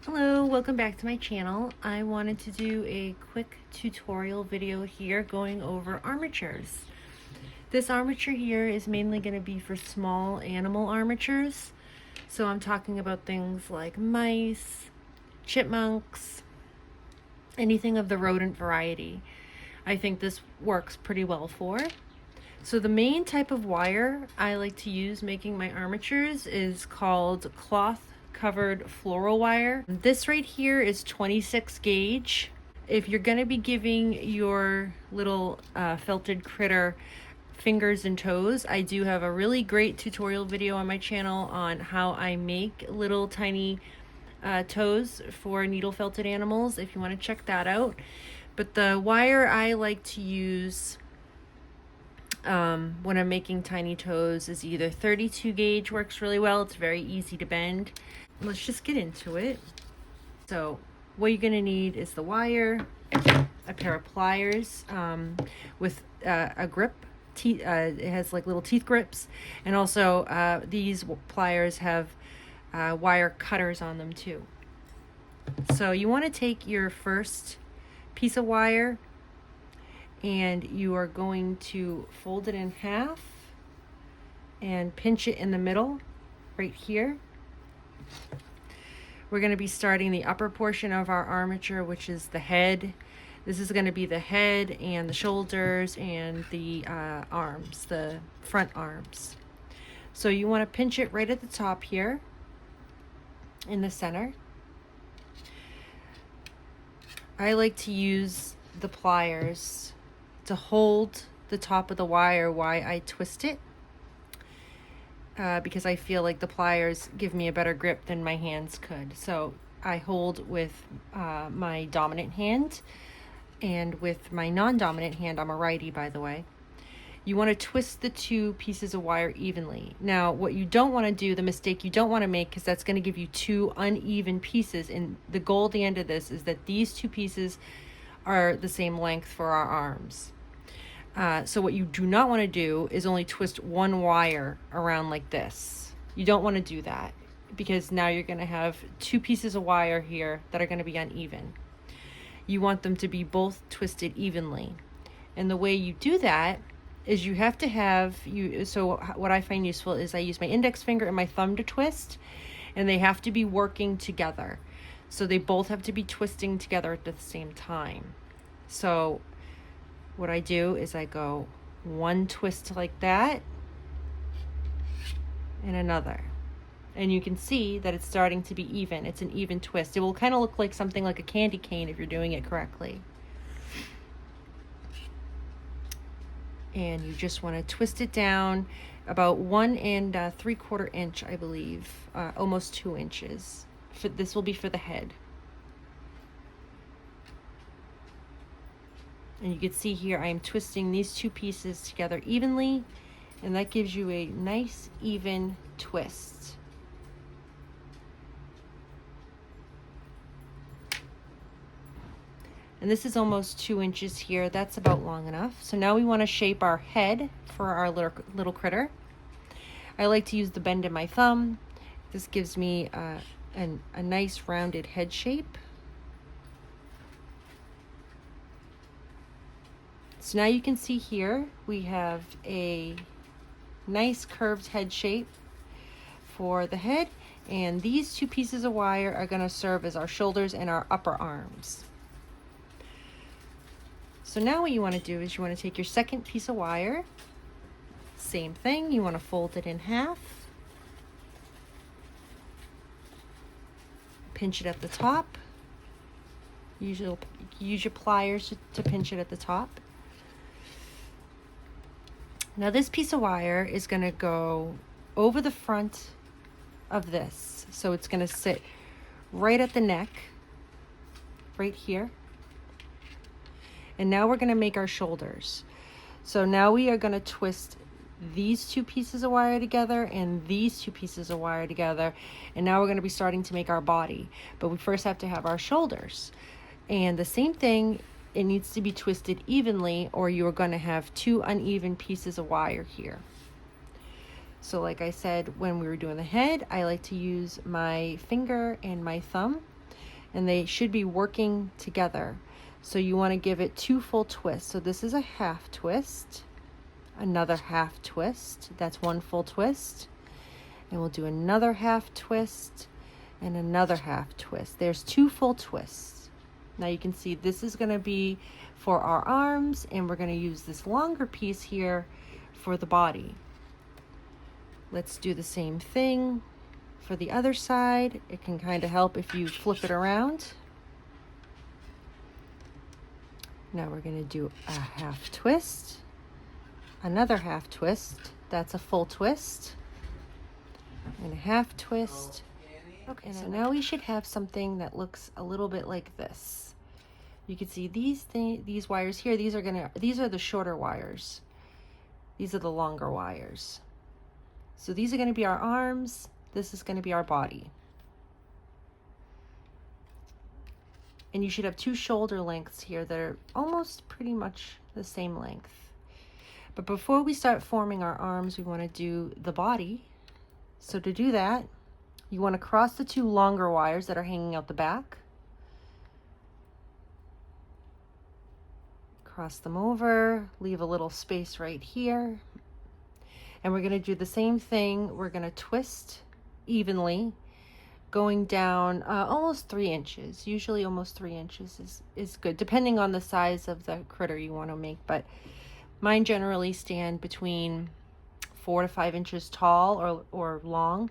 Hello, welcome back to my channel. I wanted to do a quick tutorial video here going over armatures. This armature here is mainly going to be for small animal armatures. So I'm talking about things like mice, chipmunks, anything of the rodent variety. I think this works pretty well for. So the main type of wire I like to use making my armatures is called cloth covered floral wire. This right here is 26 gauge. If you're going to be giving your little felted critter fingers and toes, I do have a really great tutorial video on my channel on how I make little tiny toes for needle felted animals if you want to check that out. But the wire I like to use when I'm making tiny toes is either 32 gauge works really well. It's very easy to bend. Let's just get into it. So what you're gonna need is the wire, a pair of pliers with a grip. It has like little teeth grips, and also these pliers have wire cutters on them too. So you want to take your first piece of wire and you are going to fold it in half and pinch it in the middle right here. We're going to be starting the upper portion of our armature, which is the head. This is going to be the head and the shoulders and the arms, the front arms. So you want to pinch it right at the top here in the center. I like to use the pliers to hold the top of the wire while I twist it. Because I feel like the pliers give me a better grip than my hands could. So I hold with my dominant hand, and with my non-dominant hand, I'm a righty by the way. You want to twist the two pieces of wire evenly. Now what you don't want to do, the mistake you don't want to make, because that's going to give you two uneven pieces, and the goal at the end of this is that these two pieces are the same length for our arms. So what you do not want to do is only twist one wire around like this. You don't want to do that, because now you're going to have two pieces of wire here that are going to be uneven. You want them to be both twisted evenly. And the way you do that is you have to have, so what I find useful is I use my index finger and my thumb to twist, and they have to be working together. So they both have to be twisting together at the same time. So what I do is I go one twist like that and another. And you can see that it's starting to be even. It's an even twist. It will kind of look like something like a candy cane if you're doing it correctly. And you just want to twist it down about 1 3/4 inch, I believe, almost 2 inches. This will be for the head. And you can see here I am twisting these two pieces together evenly, and that gives you a nice even twist. And this is almost 2 inches here. That's about long enough. So now we want to shape our head for our little critter. I like to use the bend in my thumb. This gives me a nice rounded head shape. So now you can see here we have a nice curved head shape for the head, and these two pieces of wire are going to serve as our shoulders and our upper arms. So now what you want to do is you want to take your second piece of wire, same thing, you want to fold it in half, pinch it at the top, use your pliers to pinch it at the top. Now this piece of wire is going to go over the front of this. So it's going to sit right at the neck, right here. And now we're going to make our shoulders. So now we are going to twist these two pieces of wire together and these two pieces of wire together. And now we're going to be starting to make our body. But we first have to have our shoulders. And the same thing, it needs to be twisted evenly, or you're going to have two uneven pieces of wire here. So like I said, when we were doing the head, I like to use my finger and my thumb and they should be working together. So you want to give it 2 full twists. So this is a half twist, another half twist. That's 1 full twist. And we'll do another half twist and another half twist. There's 2 full twists. Now you can see this is going to be for our arms, and we're going to use this longer piece here for the body. Let's do the same thing for the other side. It can kind of help if you flip it around. Now we're going to do a half twist, another half twist. That's a full twist, and a half twist. Okay, so now we should have something that looks a little bit like this. You can see these wires here. These are the shorter wires. These are the longer wires. So these are going to be our arms. This is going to be our body. And you should have 2 shoulder lengths here that are almost pretty much the same length. But before we start forming our arms, we want to do the body. So to do that, you want to cross the 2 longer wires that are hanging out the back. Cross them over, leave a little space right here. And we're going to do the same thing. We're going to twist evenly, going down almost 3 inches. Usually almost 3 inches is good, depending on the size of the critter you want to make. But mine generally stand between 4 to 5 inches tall or long.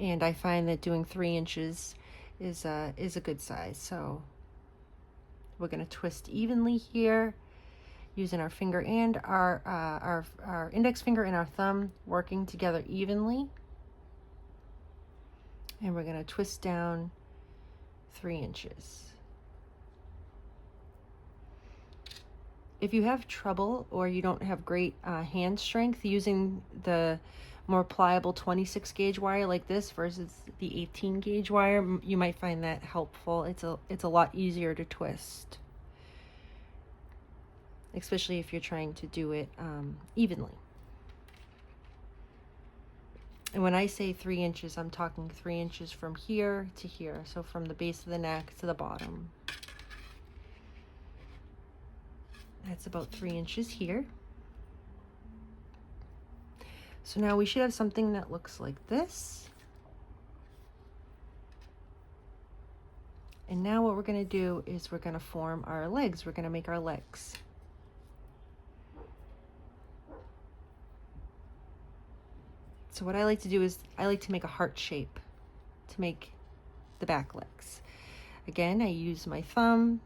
And I find that doing 3 inches is a good size. So we're going to twist evenly here, using our finger and our index finger and our thumb working together evenly. And we're going to twist down 3 inches. If you have trouble or you don't have great hand strength using the more pliable 26 gauge wire like this versus the 18 gauge wire, you might find that helpful. It's a lot easier to twist, especially if you're trying to do it evenly. And when I say 3 inches, I'm talking 3 inches from here to here. So from the base of the neck to the bottom. That's about 3 inches here. So now we should have something that looks like this. And now what we're going to do is we're going to form our legs. We're going to make our legs. So what I like to do is I like to make a heart shape to make the back legs. Again, I use my thumb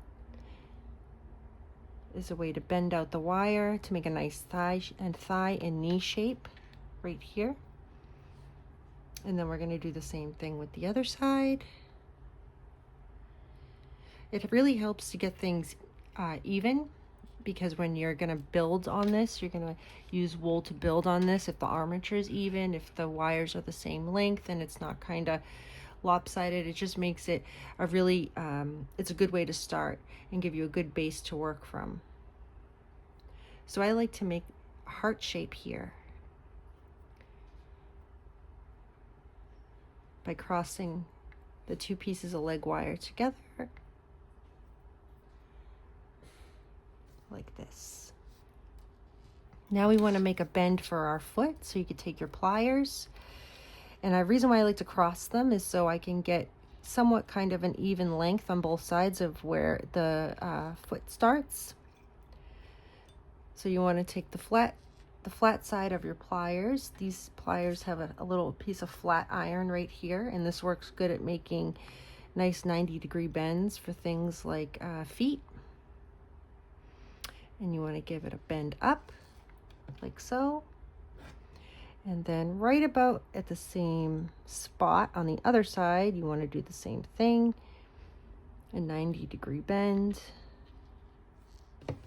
as a way to bend out the wire to make a nice thigh and knee shape right here. And then we're going to do the same thing with the other side. It really helps to get things even, because when you're going to build on this, you're going to use wool to build on this. If the armature is even, if the wires are the same length and it's not kind of lopsided, it just makes it a really, it's a good way to start and give you a good base to work from. So I like to make a heart shape here by crossing the 2 pieces of leg wire together. Like this. Now we want to make a bend for our foot, so you could take your pliers, and the reason why I like to cross them is so I can get somewhat kind of an even length on both sides of where the foot starts. So you want to take the flat side of your pliers. These pliers have a little piece of flat iron right here, and this works good at making nice 90-degree bends for things like feet. And you want to give it a bend up, like so. And then right about at the same spot on the other side, you want to do the same thing. A 90-degree bend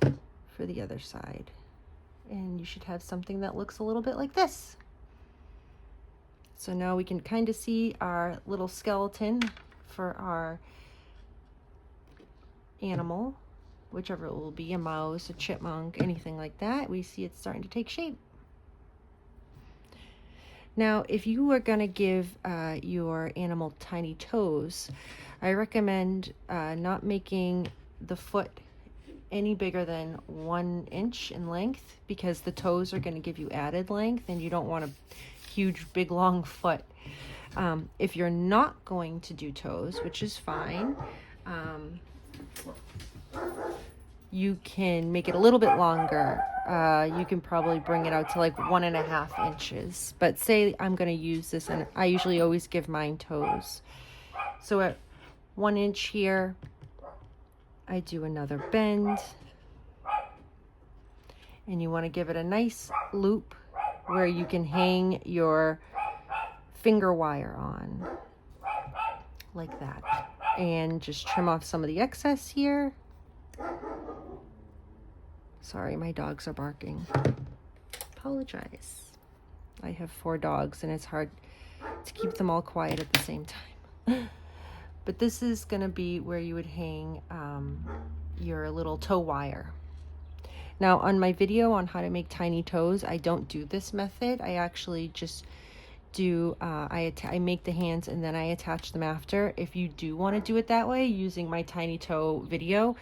for the other side. And you should have something that looks a little bit like this. So now we can kind of see our little skeleton for our animal, whichever it will be, a mouse, a chipmunk, anything like that. We see it's starting to take shape. Now, if you are going to give your animal tiny toes, I recommend not making the foot any bigger than 1 inch in length, because the toes are going to give you added length and you don't want a huge, big, long foot. If you're not going to do toes, which is fine, you can make it a little bit longer. You can probably bring it out to like 1.5 inches. But say I'm going to use this, and I usually always give mine toes. So at 1 inch here, I do another bend. And you want to give it a nice loop where you can hang your finger wire on, like that. And just trim off some of the excess here. Sorry, my dogs are barking. Apologize. I have 4 dogs and it's hard to keep them all quiet at the same time. But this is going to be where you would hang your little toe wire. Now, on my video on how to make tiny toes, I don't do this method. I actually just do, I make the hands and then I attach them after. If you do want to do it that way, using my tiny toe video,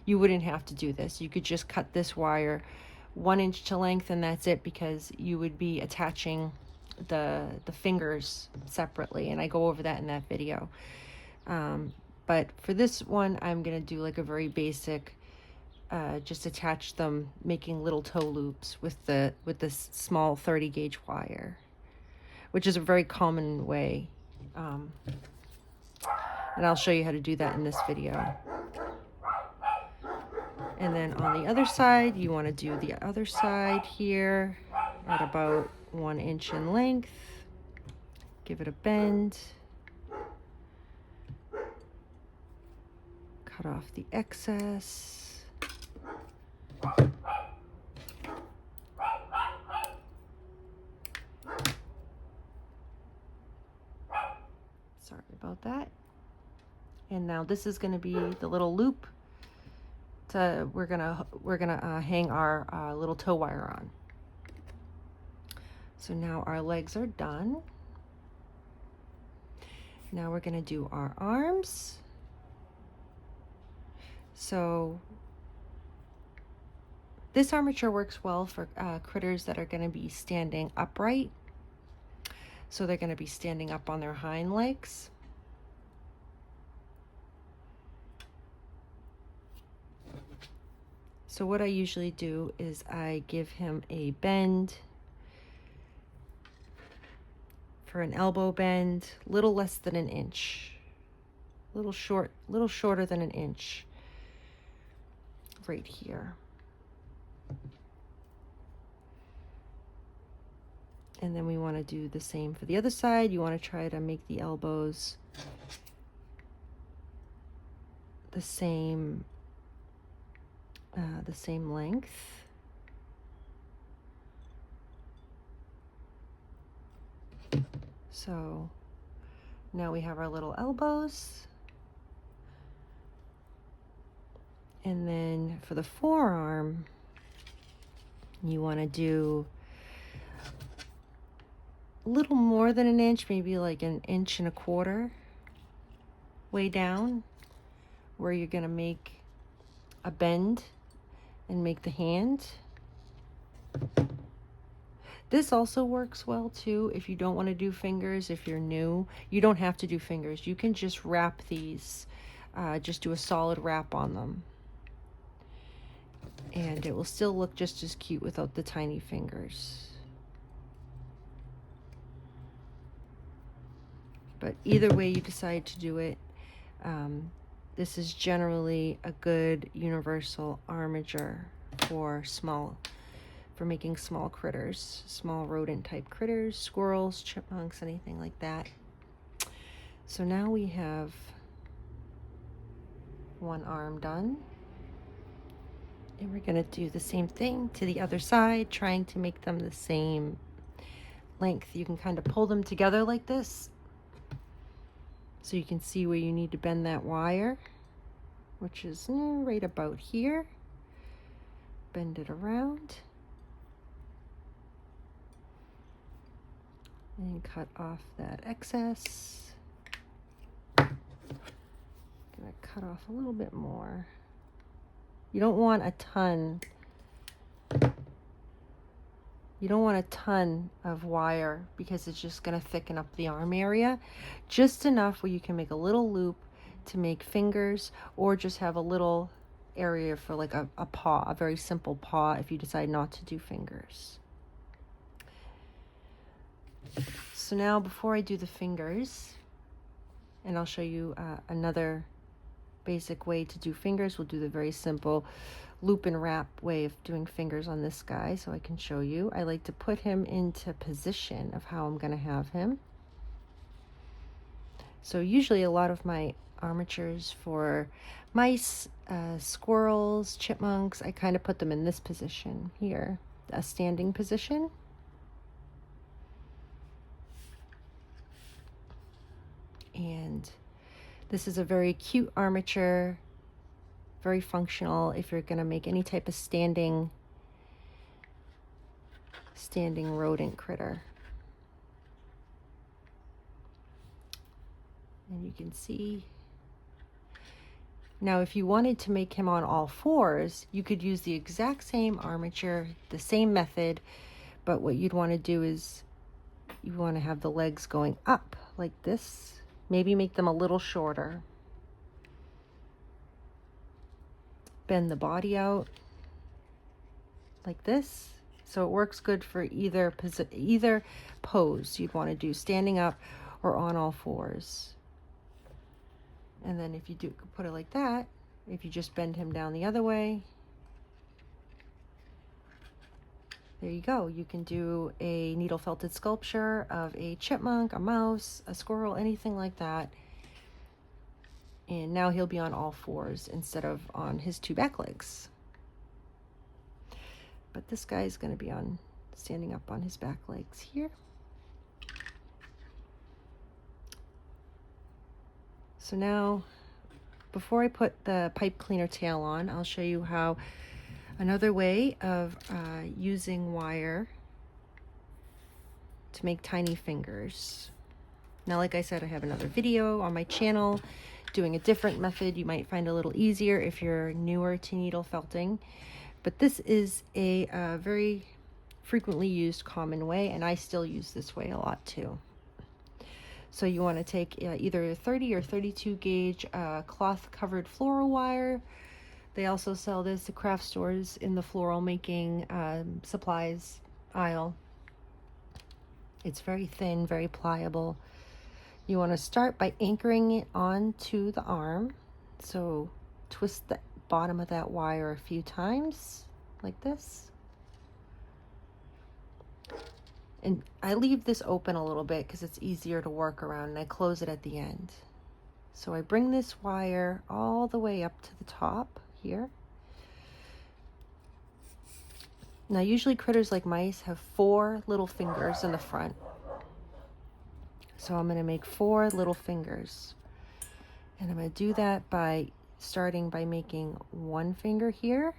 you wouldn't have to do this. You could just cut this wire 1 inch to length and that's it, because you would be attaching the fingers separately, and I go over that in that video. But for this one, I'm going to do like a very basic, just attach them, making little toe loops with this small 30 gauge wire, which is a very common way. And I'll show you how to do that in this video. And then on the other side, you want to do the other side here at about 1 inch in length. Give it a bend. Cut off the excess. Sorry about that. And now this is going to be the little loop we're gonna hang our little toe wire on. So now our legs are done. Now we're gonna do our arms. So this armature works well for critters that are going to be standing upright. So they're going to be standing up on their hind legs. So what I usually do is I give him a bend for an elbow bend, little less than an inch, little shorter than an inch, right here. And then we want to do the same for the other side. You want to try to make the elbows the same length. So now we have our little elbows. And then for the forearm, you want to do a little more than an inch, maybe like 1.25 inches way down, where you're going to make a bend and make the hand. This also works well too if you don't want to do fingers. If you're new, you don't have to do fingers. You can just wrap these, just do a solid wrap on them. And it will still look just as cute without the tiny fingers. But either way you decide to do it, this is generally a good universal armature for making small critters, small rodent type critters, squirrels, chipmunks, anything like that. So now we have one arm done. And we're going to do the same thing to the other side, trying to make them the same length. You can kind of pull them together like this, so you can see where you need to bend that wire, which is right about here. Bend it around. and cut off that excess. Gonna cut off a little bit more. You don't want a ton. You don't want a ton of wire because it's just going to thicken up the arm area. Just enough where you can make a little loop to make fingers, or just have a little area for like a paw, a very simple paw if you decide not to do fingers. So now before I do the fingers, and I'll show you another basic way to do fingers. We'll do the very simple loop and wrap way of doing fingers on this guy so I can show you. I like to put him into position of how I'm going to have him. So usually a lot of my armatures for mice, squirrels, chipmunks, I kind of put them in this position here, a standing position. And this is a very cute armature, very functional if you're going to make any type of standing rodent critter. And you can see. Now, if you wanted to make him on all fours, you could use the exact same armature, the same method, but what you'd want to do is you want to have the legs going up like this. Maybe make them a little shorter. Bend the body out like this. So it works good for either pose you'd want to do, standing up or on all fours. And then if you do put it like that, if you just bend him down the other way, there you go. You can do a needle felted sculpture of a chipmunk, a mouse, a squirrel, anything like that. And now he'll be on all fours instead of on his two back legs. But this guy is going to be on standing up on his back legs here. So now, before I put the pipe cleaner tail on, I'll show you how another way of using wire to make tiny fingers. Now, like I said, I have another video on my channel doing a different method you might find a little easier if you're newer to needle felting. But this is a very frequently used common way, and I still use this way a lot too. So you want to take either a 30 or 32 gauge cloth covered floral wire. They also sell this at craft stores in the floral making supplies aisle. It's very thin, very pliable. You want to start by anchoring it onto the arm. So twist the bottom of that wire a few times like this. And I leave this open a little bit because it's easier to work around, and I close it at the end. So I bring this wire all the way up to the top here. Now usually critters like mice have 4 little fingers in the front. So I'm going to make 4 little fingers. And I'm going to do that by starting by making 1 finger here.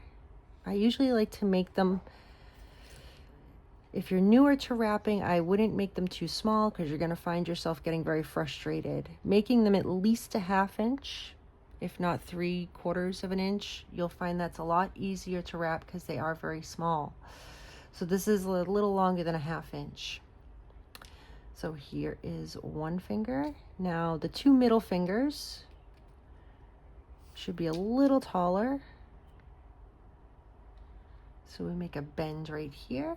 I usually like to make them, if you're newer to wrapping, I wouldn't make them too small because you're going to find yourself getting very frustrated. Making them at least a 1/2 inch, if not 3/4 of an inch, you'll find that's a lot easier to wrap because they are very small. So this is a little longer than a 1/2 inch. So here is 1 finger. Now the 2 middle fingers should be a little taller. So we make a bend right here.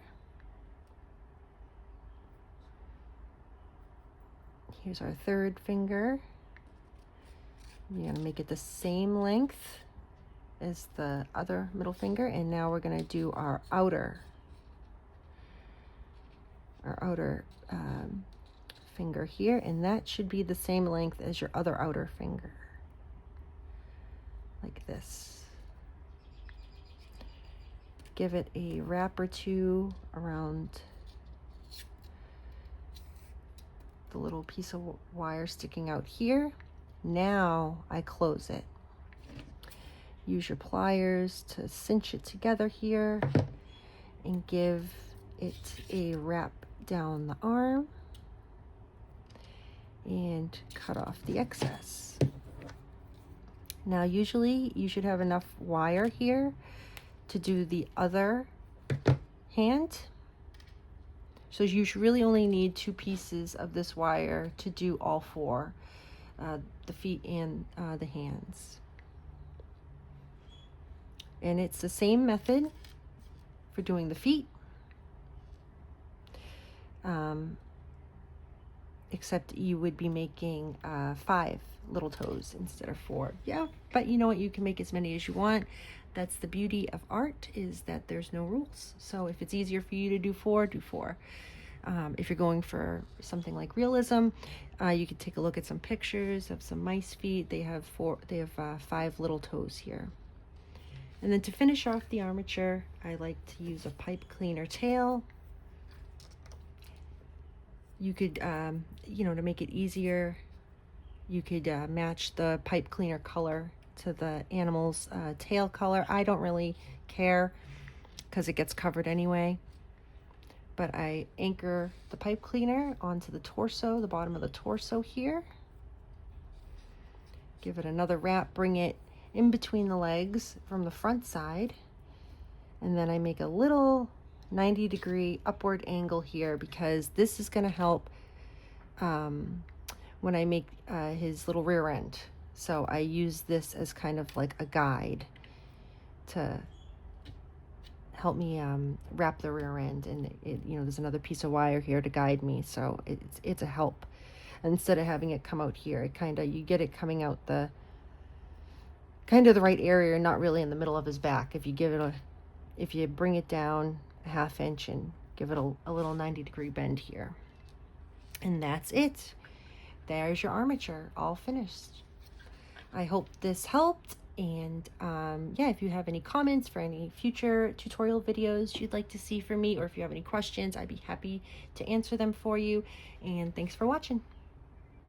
Here's our 3rd finger. We're going to make it the same length as the other middle finger, and now we're going to do our outer finger here, and that should be the same length as your other outer finger, like this. Give it a wrap or 2 around the little piece of wire sticking out here. Now I close it. Use your pliers to cinch it together here and give it a wrap down the arm. and cut off the excess. Now usually you should have enough wire here to do the other hand. So you should really only need 2 pieces of this wire to do all 4, the feet and the hands. And it's the same method for doing the feet, except you would be making 5 little toes instead of 4. Yeah, but you know what? You can make as many as you want. That's the beauty of art, is that there's no rules. So if it's easier for you to do 4, do 4. If you're going for something like realism, you could take a look at some pictures of some mice feet. They have 5 little toes here. And then to finish off the armature, I like to use a pipe cleaner tail. You could, you know, to make it easier, you could match the pipe cleaner color to the animal's tail color. I don't really care because it gets covered anyway. But I anchor the pipe cleaner onto the torso, the bottom of the torso here. Give it another wrap, bring it in between the legs from the front side. And then I make a little 90-degree upward angle here, because this is going to help when I make his little rear end. So I use this as kind of like a guide to help me wrap the rear end. And you know, there's another piece of wire here to guide me, so it's a help. Instead of having it come out here, you get it coming out the the right area, not really in the middle of his back. If you bring it down a 1/2 inch and give it a little 90-degree bend here. And that's it. There's your armature, all finished. I hope this helped. And yeah, if you have any comments for any future tutorial videos you'd like to see from me, or if you have any questions, I'd be happy to answer them for you. And thanks for watching.